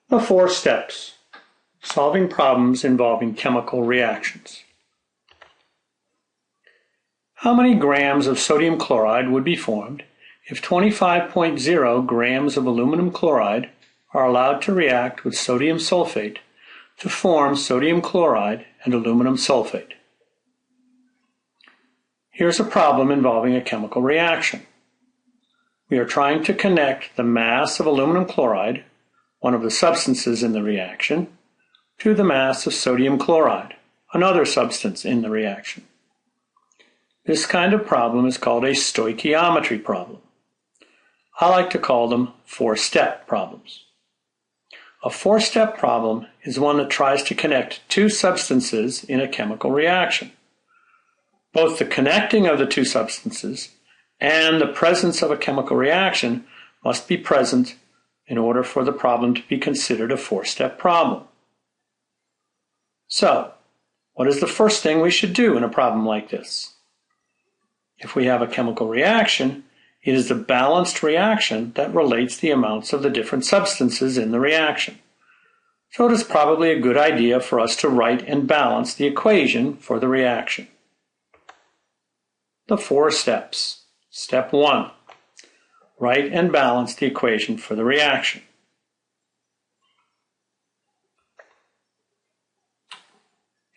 The 4 steps. Solving problems involving chemical reactions. How many grams of sodium chloride would be formed if 25.0 grams of aluminum chloride are allowed to react with sodium sulfate to form sodium chloride and aluminum sulfate? Here's a problem involving a chemical reaction. We are trying to connect the mass of aluminum chloride, one of the substances in the reaction, to the mass of sodium chloride, another substance in the reaction. This kind of problem is called a stoichiometry problem. I like to call them 4-step problems. A 4-step problem is one that tries to connect 2 substances in a chemical reaction. Both the connecting of the 2 substances and the presence of a chemical reaction must be present in order for the problem to be considered a 4-step problem. So, what is the first thing we should do in a problem like this? If we have a chemical reaction, it is the balanced reaction that relates the amounts of the different substances in the reaction. So it is probably a good idea for us to write and balance the equation for the reaction. The 4 steps. Step 1. Write and balance the equation for the reaction.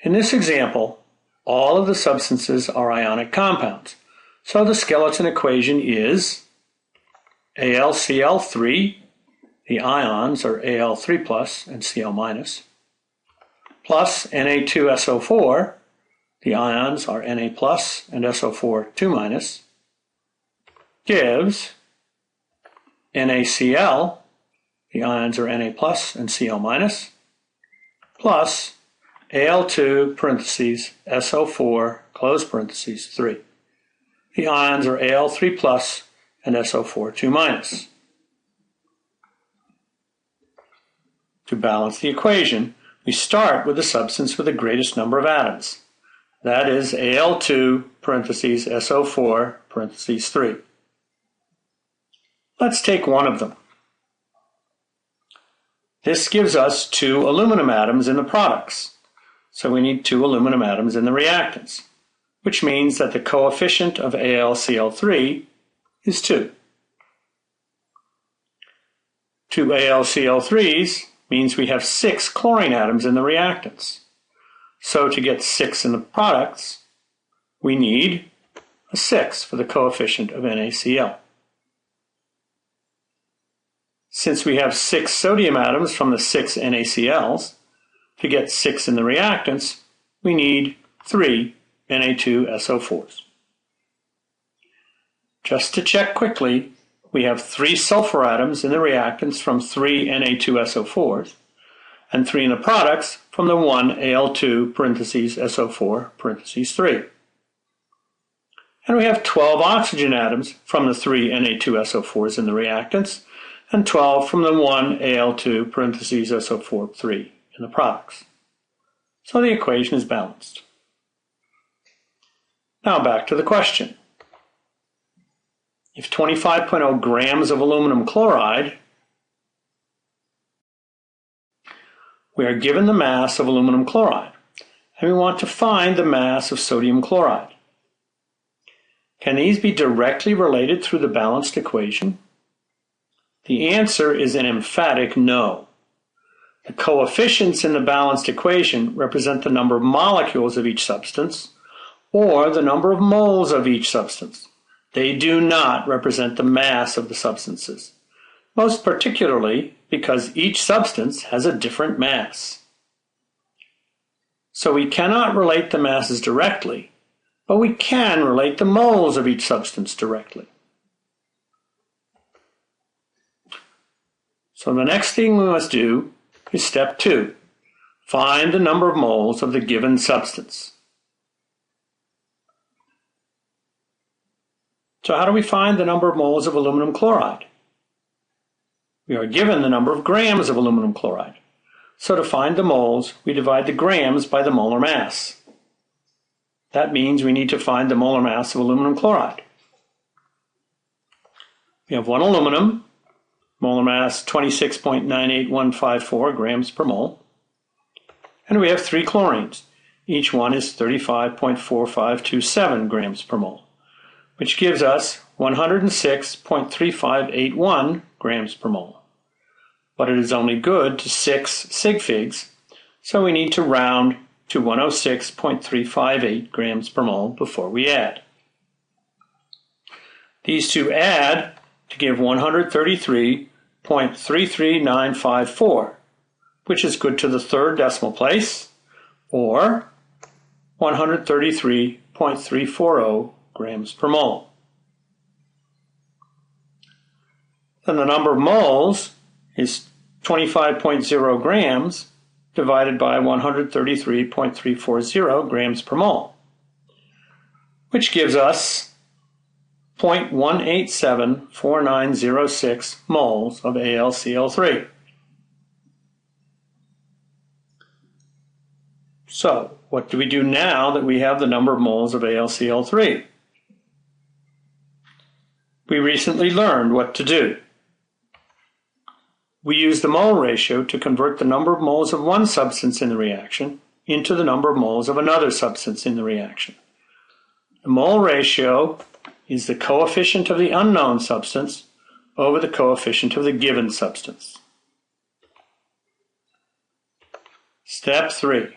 In this example, all of the substances are ionic compounds. So the skeleton equation is AlCl3, the ions are Al3 plus and Cl minus, plus Na2SO4, the ions are Na plus and SO4 2 minus, gives NaCl, the ions are Na plus and Cl minus, plus Al2 parentheses SO4 close parentheses 3. The ions are Al3 plus and SO4 2 minus. To balance the equation, we start with the substance with the greatest number of atoms. That is Al2 parentheses SO4 parentheses 3. Let's take one of them. This gives us 2 aluminum atoms in the products. So we need 2 aluminum atoms in the reactants, which means that the coefficient of AlCl3 is 2. 2 AlCl3s means we have 6 chlorine atoms in the reactants. So to get 6 in the products, we need a 6 for the coefficient of NaCl. Since we have 6 sodium atoms from the 6 NaCl's, to get 6 in the reactants, we need 3 Na2SO4s. Just to check quickly, we have 3 sulfur atoms in the reactants from 3 Na2SO4s, and 3 in the products from the 1 Al2 parentheses SO4 parentheses 3. And we have 12 oxygen atoms from the 3 Na2SO4s in the reactants, and 12 from the 1 Al2 parentheses SO4 3 in the products. So the equation is balanced. Now back to the question. If 25.0 grams of aluminum chloride, we are given the mass of aluminum chloride, and we want to find the mass of sodium chloride. Can these be directly related through the balanced equation? The answer is an emphatic no. The coefficients in the balanced equation represent the number of molecules of each substance, or the number of moles of each substance. They do not represent the mass of the substances, most particularly because each substance has a different mass. So we cannot relate the masses directly, but we can relate the moles of each substance directly. So the next thing we must do is step 2. Find the number of moles of the given substance. So how do we find the number of moles of aluminum chloride? We are given the number of grams of aluminum chloride. So to find the moles, we divide the grams by the molar mass. That means we need to find the molar mass of aluminum chloride. We have 1 aluminum molar mass 26.98154 grams per mole. And we have 3 chlorines. Each one is 35.4527 grams per mole, which gives us 106.3581 grams per mole. But it is only good to 6 sig figs, so we need to round to 106.358 grams per mole before we add. These two add to give 133.33954, which is good to the 3rd decimal place, or 133.340 grams per mole. Then the number of moles is 25.0 grams divided by 133.340 grams per mole, which gives us 0.1874906 moles of AlCl3. So, what do we do now that we have the number of moles of AlCl3? We recently learned what to do. We use the mole ratio to convert the number of moles of one substance in the reaction into the number of moles of another substance in the reaction. The mole ratio is the coefficient of the unknown substance over the coefficient of the given substance. Step 3.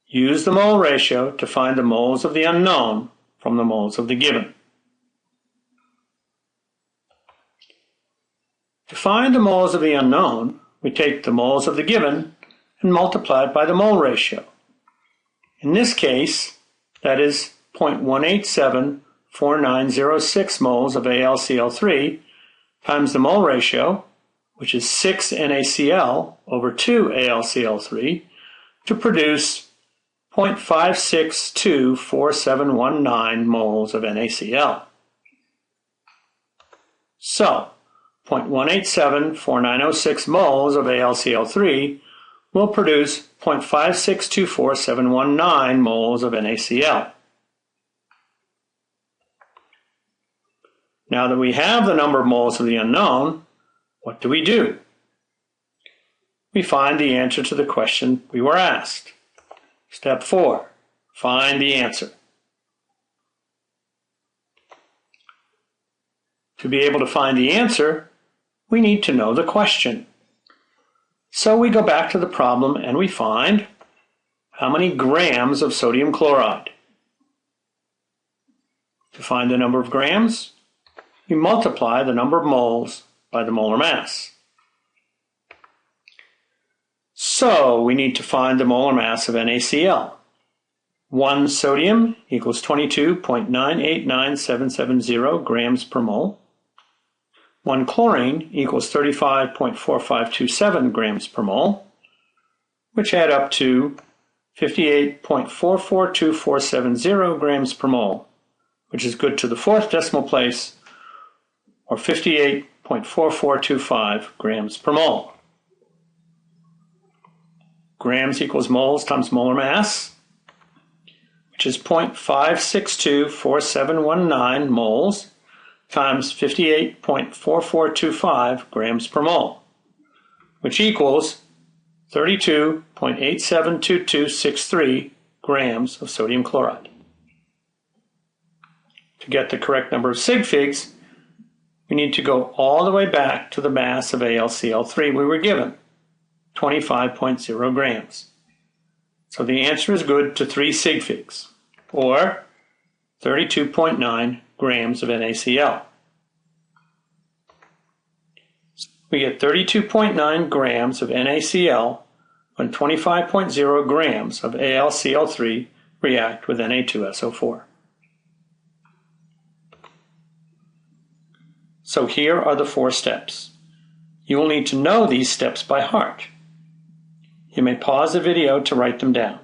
Use the mole ratio to find the moles of the unknown from the moles of the given. To find the moles of the unknown, we take the moles of the given and multiply it by the mole ratio. In this case, that is 0.1874906 moles of AlCl3 times the mole ratio, which is 6 NaCl over 2 AlCl3, to produce 0.5624719 moles of NaCl. So, 0.1874906 moles of AlCl3 will produce 0.5624719 moles of NaCl. Now that we have the number of moles of the unknown, what do? We find the answer to the question we were asked. Step 4. Find the answer. To be able to find the answer, we need to know the question. So we go back to the problem and we find how many grams of sodium chloride. To find the number of grams, we multiply the number of moles by the molar mass. So we need to find the molar mass of NaCl. 1 sodium equals 22.989770 grams per mole. 1 chlorine equals 35.4527 grams per mole, which add up to 58.442470 grams per mole, which is good to the 4th decimal place, or 58.4425 grams per mole. Grams equals moles times molar mass, which is 0.5624719 moles times 58.4425 grams per mole, which equals 32.872263 grams of sodium chloride. To get the correct number of sig figs, we need to go all the way back to the mass of AlCl3 we were given, 25.0 grams. So the answer is good to 3 sig figs, or 32.9 grams of NaCl. We get 32.9 grams of NaCl when 25.0 grams of AlCl3 react with Na2SO4. So here are the 4 steps. You will need to know these steps by heart. You may pause the video to write them down.